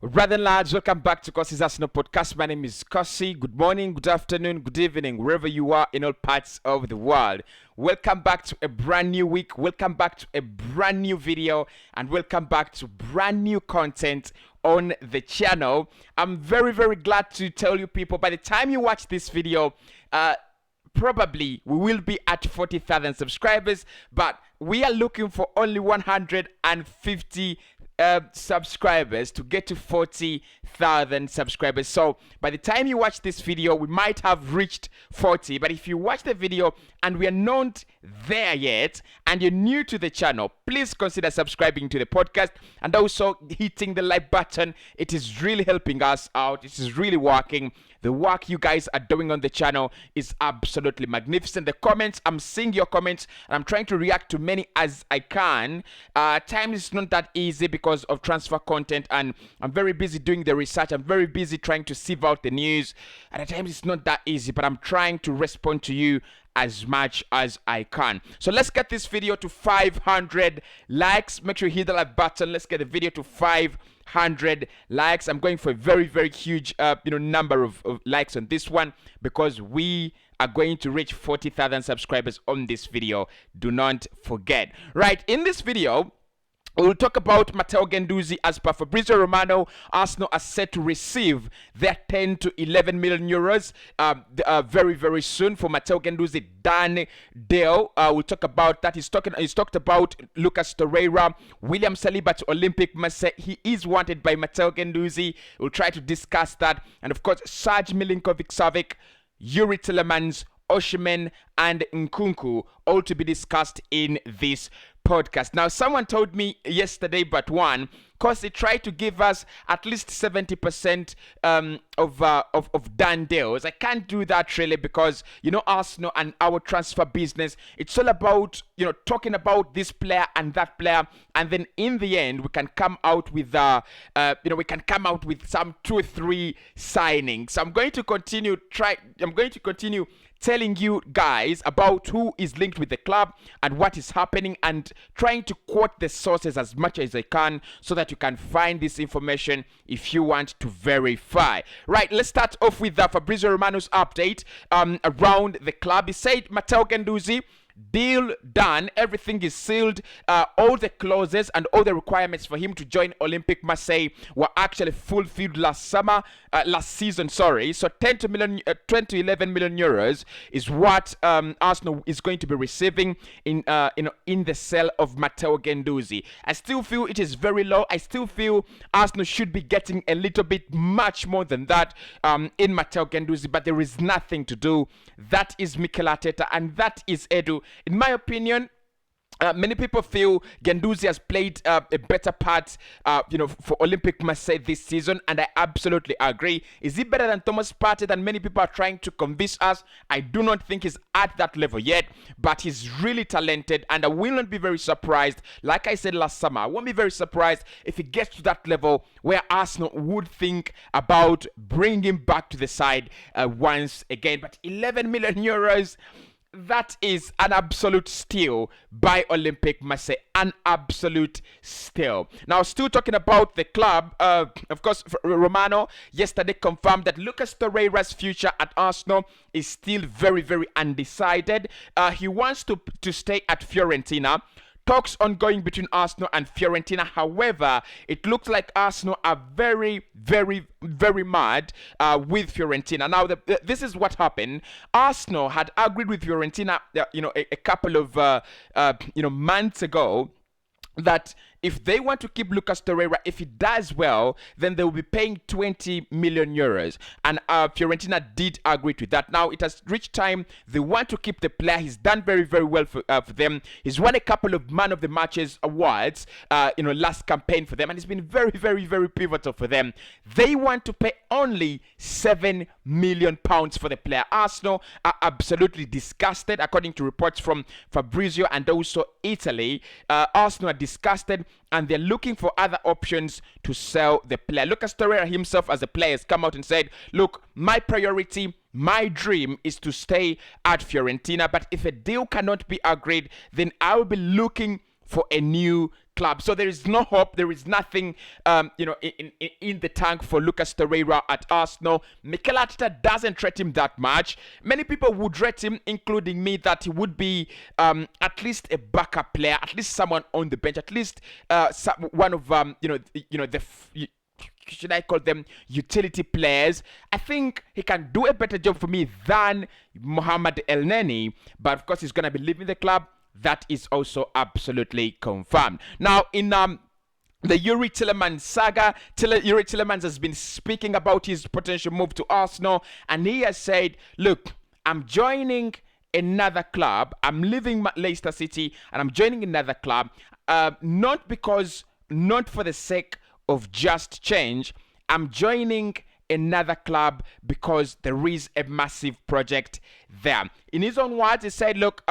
Rather lads, welcome back to Cossy's Arsenal podcast. My name is Cossy. Good morning, good afternoon, good evening, wherever you are in all parts of the world. Welcome back to a brand new week. Welcome back to a brand new video, and welcome back to brand new content on the channel. I'm very glad to tell you people, by the time you watch this video, probably we will be at 40,000 subscribers, but we are looking for only 150 subscribers to get to 40,000 subscribers. So by the time you watch this video, we might have reached 40. But if you watch the video and we are not there yet and you're new to the channel, please consider subscribing to the podcast and also hitting the like button. It is really helping us out. It is really working. The work you guys are doing on the channel is absolutely magnificent. The comments, I'm seeing your comments and I'm trying to react to many as I can. Time is not that easy because of transfer content, and I'm very busy doing the research. I'm very busy trying to sieve out the news, and at times it's not that easy, but I'm trying to respond to you as much as I can. So let's get this video to 500 likes. Make sure you hit the like button. Let's get the video to 500 likes. I'm going for a very huge number of likes on this one because we are going to reach 40,000 subscribers on this video. Do not forget. Right, in this video we'll talk about Matteo Guendouzi. As per Fabrizio Romano, Arsenal are set to receive their 10 to 11 million euros very soon for Matteo Guendouzi done deal. We'll talk about that. He's talked about Lucas Torreira, William Saliba to Olympic Marseille. He is wanted by Matteo Guendouzi. We'll try to discuss that, and of course Serge Milinkovic-Savic, Yuri Tillemans, Osimhen and Nkunku, all to be discussed in this podcast. Now, someone told me yesterday, but one, Cossy tried to give us at least 70% of done deals. I can't do that really because, Arsenal and our transfer business, it's all about, talking about this player and that player, and then in the end, we can come out with, some 2 or 3 signings. So I'm going to continue telling you guys about who is linked with the club and what is happening, and trying to quote the sources as much as I can so that you can find this information if you want to verify. Right, let's start off with Fabrizio Romano's update around the club. He said Matteo Guendouzi, deal done, everything is sealed. All the clauses and all the requirements for him to join Olympic Marseille were actually fulfilled last season. So 10 to 11 million euros is what Arsenal is going to be receiving in the sale of Matteo Guendouzi. I still feel it is very low. I still feel Arsenal should be getting a little bit much more than that in Matteo Guendouzi, but there is nothing to do. That is Mikel Arteta and that is Edu. In my opinion, many people feel Guendouzi has played a better part, for Olympic Marseille this season, and I absolutely agree. Is he better than Thomas Partey than many people are trying to convince us? I do not think he's at that level yet, but he's really talented, and I will not be very surprised. Like I said last summer, I won't be very surprised if he gets to that level where Arsenal would think about bringing him back to the side once again. But 11 million euros. That is an absolute steal by Olympic Marseille. An absolute steal. Now, still talking about the club, of course, Romano yesterday confirmed that Lucas Torreira's future at Arsenal is still very undecided. He wants to stay at Fiorentina. Talks ongoing between Arsenal and Fiorentina. However, it looks like Arsenal are very mad with Fiorentina. Now, this is what happened. Arsenal had agreed with Fiorentina, a couple of months ago, that if they want to keep Lucas Torreira, if he does well, then they will be paying 20 million euros. And Fiorentina did agree to that. Now, it has reached time. They want to keep the player. He's done very well for them. He's won a couple of Man of the Matches awards, last campaign for them. And it's been very pivotal for them. They want to pay only £7 million for the player. Arsenal are absolutely disgusted, according to reports from Fabrizio and also Italy. Arsenal are disgusted and they're looking for other options to sell the player. Lucas Torreira himself as a player has come out and said, look, my priority, my dream is to stay at Fiorentina, but if a deal cannot be agreed, then I'll be looking for a new club. So there is no hope. There is nothing, in the tank for Lucas Torreira at Arsenal. Mikel Arteta doesn't rate him that much. Many people would rate him, including me, that he would be at least a backup player, at least someone on the bench, at least one of should I call them utility players. I think he can do a better job for me than Mohamed El Neni, but of course he's going to be leaving the club. That is also absolutely confirmed. Now, in the Yuri Tillemans saga, Yuri Tillemans has been speaking about his potential move to Arsenal, and he has said, look, I'm joining another club. I'm leaving Leicester City and I'm joining another club, not for the sake of just change. I'm joining another club because there is a massive project there. In his own words, he said, look,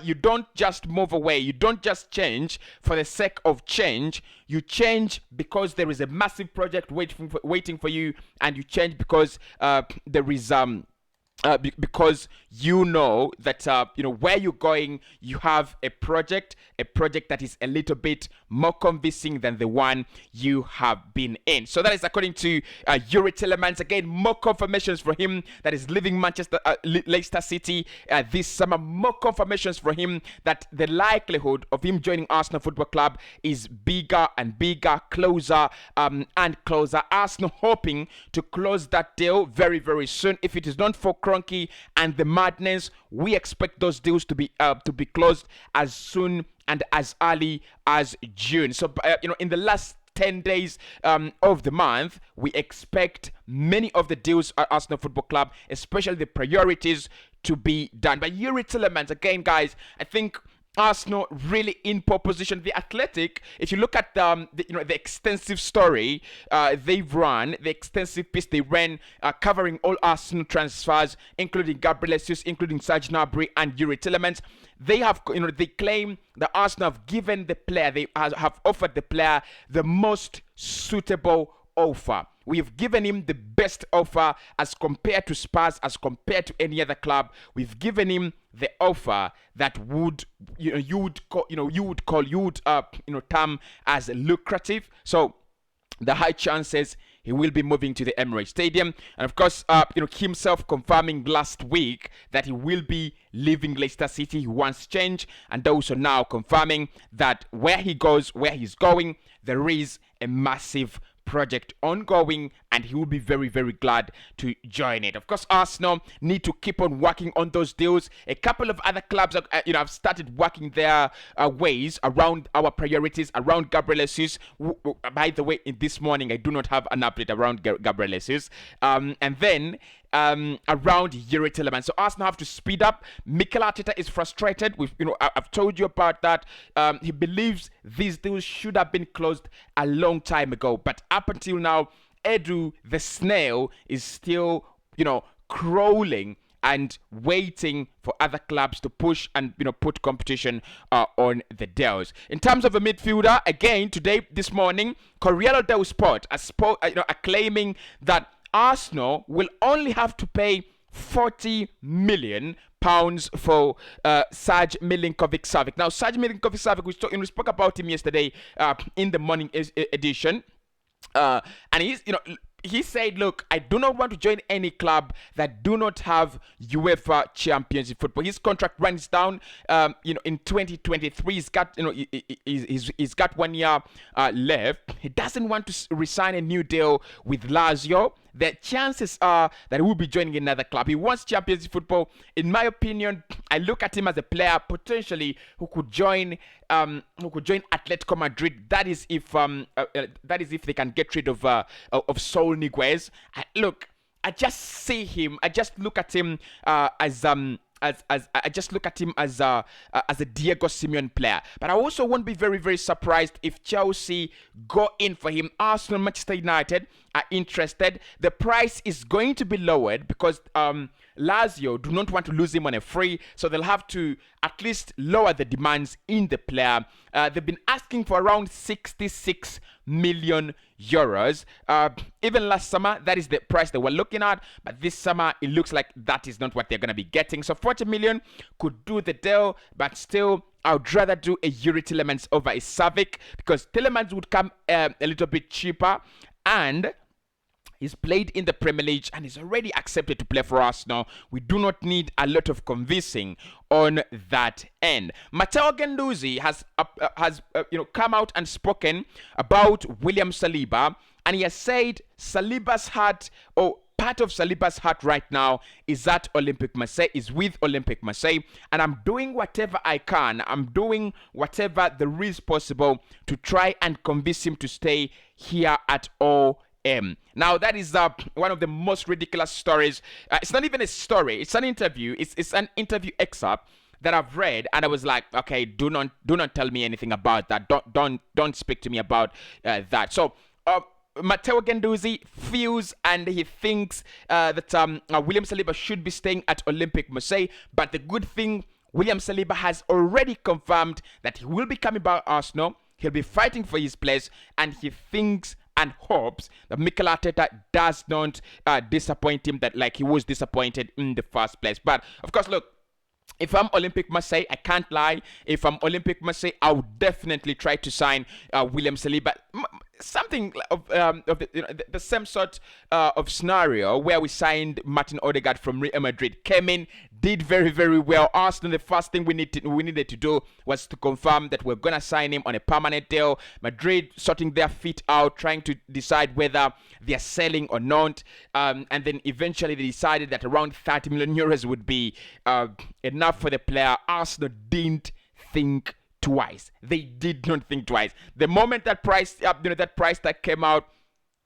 you don't just move away. You don't just change for the sake of change. You change because there is a massive project waiting for you, and you change because there is because you know that where you're going, you have a project that is a little bit more convincing than the one you have been in. So that is according to Yuri Tillemans. Again, more confirmations for him that is leaving Leicester City this summer. More confirmations for him that the likelihood of him joining Arsenal Football Club is bigger and bigger, closer and closer. Arsenal hoping to close that deal very, very soon. If it is not for Kroenke and the madness, we expect those deals to be closed as soon and as early as June. So in the last 10 days of the month, we expect many of the deals at Arsenal Football Club, especially the priorities, to be done. But Yuri Tillemans, again, guys, I think Arsenal really in pole position. The Athletic, if you look at the extensive story they've run, the extensive piece they ran covering all Arsenal transfers, including Gabriel Jesus, including Serge Gnabry and Yuri Tillemans, they have, they claim that Arsenal have given the player, they have offered the player the most suitable offer. We have given him the best offer as compared to Spurs, as compared to any other club. We've given him the offer that you would term as lucrative. So the high chances he will be moving to the Emirates Stadium, and of course, himself confirming last week that he will be leaving Leicester City. He wants change, and also now confirming that where he goes, where he's going, there is a massive project ongoing, and he will be very, very glad to join it. Of course, Arsenal need to keep on working on those deals. A couple of other clubs have started working their ways around our priorities, around Gabriel Jesus. By the way, in this morning I do not have an update around Gabriel Jesus, and then around Yuri Tillemans. So Arsenal have to speed up. Mikel Arteta is frustrated with, I've told you about that. He believes these deals should have been closed a long time ago, but up until now, Edu the snail is still, crawling and waiting for other clubs to push and put competition on the deals. In terms of a midfielder, again this morning, Corriere dello Sport are claiming that Arsenal will only have to pay £40 million for Serge Milinkovic-Savic. Now, Serge Milinkovic-Savic, we spoke about him yesterday in the morning edition, and he said, look, I do not want to join any club that do not have UEFA Champions League football. His contract runs down, in 2023. He's got 1 year left. He doesn't want to resign a new deal with Lazio. The chances are that he will be joining another club. He wants Champions League football. In my opinion, I look at him as a player potentially who could join Atletico Madrid. That is if they can get rid of Saul Niguez. I just see him. I just look at him as I just look at him as a Diego Simeone player. But I also won't be very, very surprised if Chelsea go in for him. Arsenal, Manchester United are interested. The price is going to be lowered because Lazio do not want to lose him on a free, so they'll have to at least lower the demands in the player. They've been asking for around 66 million euros. Even last summer, that is the price they were looking at, but this summer it looks like that is not what they're going to be getting. So 40 million could do the deal, but still I would rather do a Yuri Tillemans over a Savic, because Tillemans would come a little bit cheaper, and he's played in the Premier League and is already accepted to play for Arsenal. We do not need a lot of convincing on that end. Matteo Guendouzi has come out and spoken about William Saliba, and he has said Saliba's heart, or part of Saliba's heart right now, is at Olympique Marseille, is with Olympique Marseille, and I'm doing whatever I can. I'm doing whatever there is possible to try and convince him to stay here at OM. Now, that is one of the most ridiculous stories. It's not even a story. It's an interview. It's an interview excerpt that I've read, and I was like, okay, do not tell me anything about that. Don't speak to me about that. So, Matteo Guendouzi feels and he thinks that William Saliba should be staying at Olympique Marseille. But the good thing, William Saliba has already confirmed that he will be coming back to Arsenal. He'll be fighting for his place, and he thinks and hopes that Mikel Arteta does not disappoint him, that like he was disappointed in the first place. But of course, look, if I'm Olympique Marseille, I can't lie. If I'm Olympique Marseille, I would definitely try to sign William Saliba. Something of the same sort of scenario where we signed Martin Odegaard from Real Madrid. Came in, did very, very well. Arsenal, the first thing we needed to do was to confirm that we're gonna sign him on a permanent deal. Madrid sorting their feet out, trying to decide whether they're selling or not. And then eventually they decided that around 30 million euros would be enough for the player. Arsenal didn't think twice. They did not think twice. The moment that price tag came out,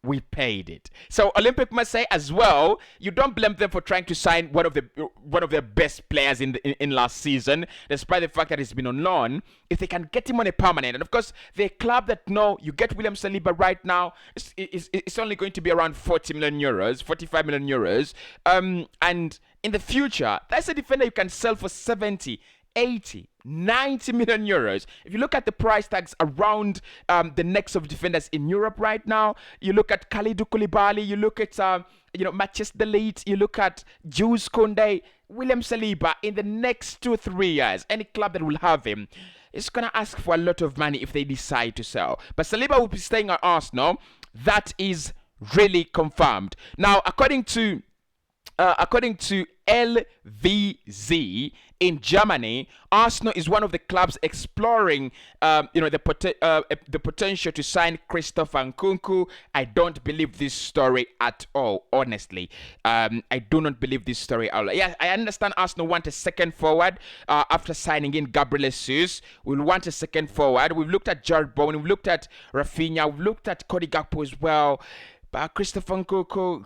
we paid it. So Olympique Marseille as well, you don't blame them for trying to sign one of their best players in last season, despite the fact that he's been on loan. If they can get him on a permanent, and of course the club that know you get William Saliba right now, it's only going to be around 40 million euros, 45 million euros, and in the future that's a defender you can sell for 70, 80, 90 million euros. If you look at the price tags around the necks of defenders in Europe right now, you look at Kalidou Koulibaly, you look at Mathias de Ligt, you look at Jules Koundé, William Saliba, in the next 2-3 years, any club that will have him is gonna ask for a lot of money if they decide to sell. But Saliba will be staying at Arsenal. That is really confirmed. Now, according to LVZ in Germany, Arsenal is one of the clubs exploring, the potential to sign Christopher Nkunku. I don't believe this story at all, honestly. I do not believe this story at all. Yeah, I understand Arsenal want a second forward after signing in Gabriel Jesus. We'll want a second forward. We've looked at Jared Bowen, we've looked at Rafinha, we've looked at Cody Gakpo as well. But Christopher Nkunku,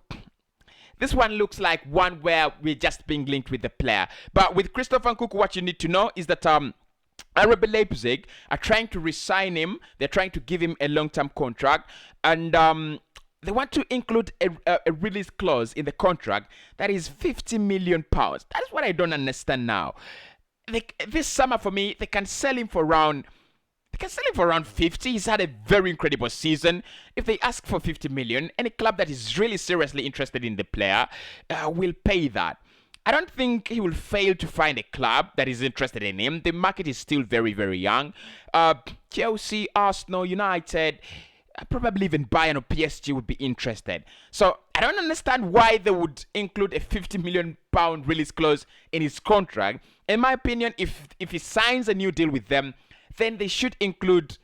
this one looks like one where we're just being linked with the player. But with Christopher Nkunku, what you need to know is that RB Leipzig are trying to re-sign him. They're trying to give him a long-term contract. And they want to include a release clause in the contract that is £50 million. That's what I don't understand now. This summer, for me, they can sell him for around 50. He's had a very incredible season. If they ask for 50 million, any club that is really seriously interested in the player will pay that. I don't think he will fail to find a club that is interested in him. The market is still very, very young. Chelsea, Arsenal, United, probably even Bayern or PSG would be interested. So I don't understand why they would include a £50 million release clause in his contract. In my opinion, if he signs a new deal with them, then they should include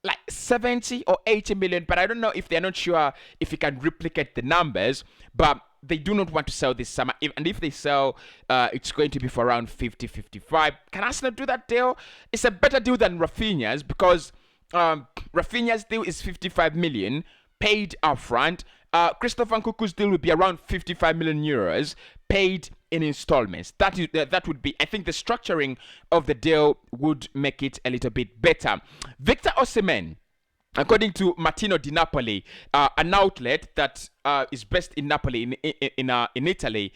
like 70 or 80 million. But I don't know if they're not sure if he can replicate the numbers. But they do not want to sell this summer. And if they sell, it's going to be for around 50, 55. Can Arsenal do that deal? It's a better deal than Rafinha's, because Rafinha's deal is 55 million paid upfront. Christopher Nkunku's deal would be around 55 million euros paid in installments. That would be, I think the structuring of the deal would make it a little bit better. Victor Osimhen, according to Martino Di Napoli, an outlet that is based in Napoli in Italy,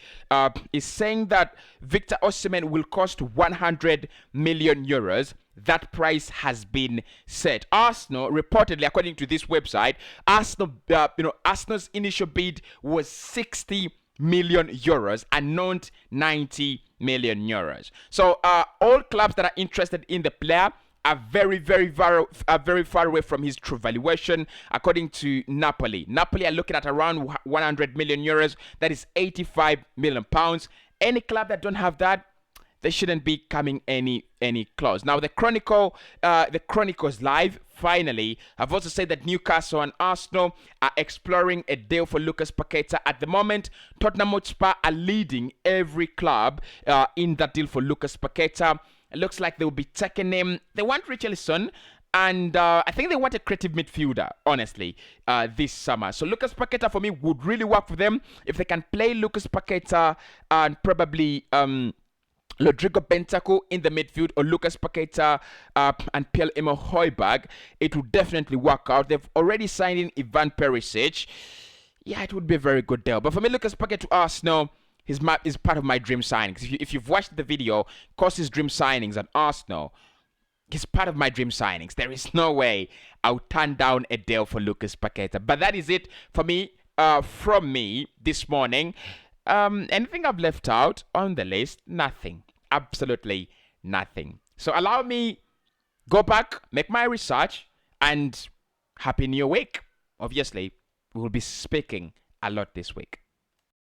is saying that Victor Osimhen will cost 100 million euros. that price has been set. Arsenal, reportedly, according to this website, Arsenal's initial bid was 60 million euros and not 90 million euros. So all clubs that are interested in the player are very far away from his true valuation. According to Napoli are looking at around 100 million euros. That is 85 million pounds. Any club that don't have that, they shouldn't be coming any close. Now the Chronicles Live finally have also said that Newcastle and Arsenal are exploring a deal for Lucas Paqueta. At the moment, Tottenham Hotspur are leading every club in that deal for Lucas Paqueta. It looks like they will be taking him. They want Richarlison, and I think they want a creative midfielder, honestly, this summer. So Lucas Paqueta for me would really work for them if they can play Lucas Paqueta and probably Rodrigo Bentancur in the midfield, or Lucas Paqueta and Pierre-Emile Højbjerg. It would definitely work out. They've already signed in Ivan Perisic. Yeah, it would be a very good deal. But for me, Lucas Paqueta to Arsenal is part of my dream signings. If you've watched the video, Cossy's dream signings at Arsenal, he's part of my dream signings. There is no way I'll turn down a deal for Lucas Paqueta. But that is it for me, from me this morning. Anything I've left out on the list? Nothing. Absolutely nothing. So allow me go back, make my research, and happy new week. Obviously, we will be speaking a lot this week.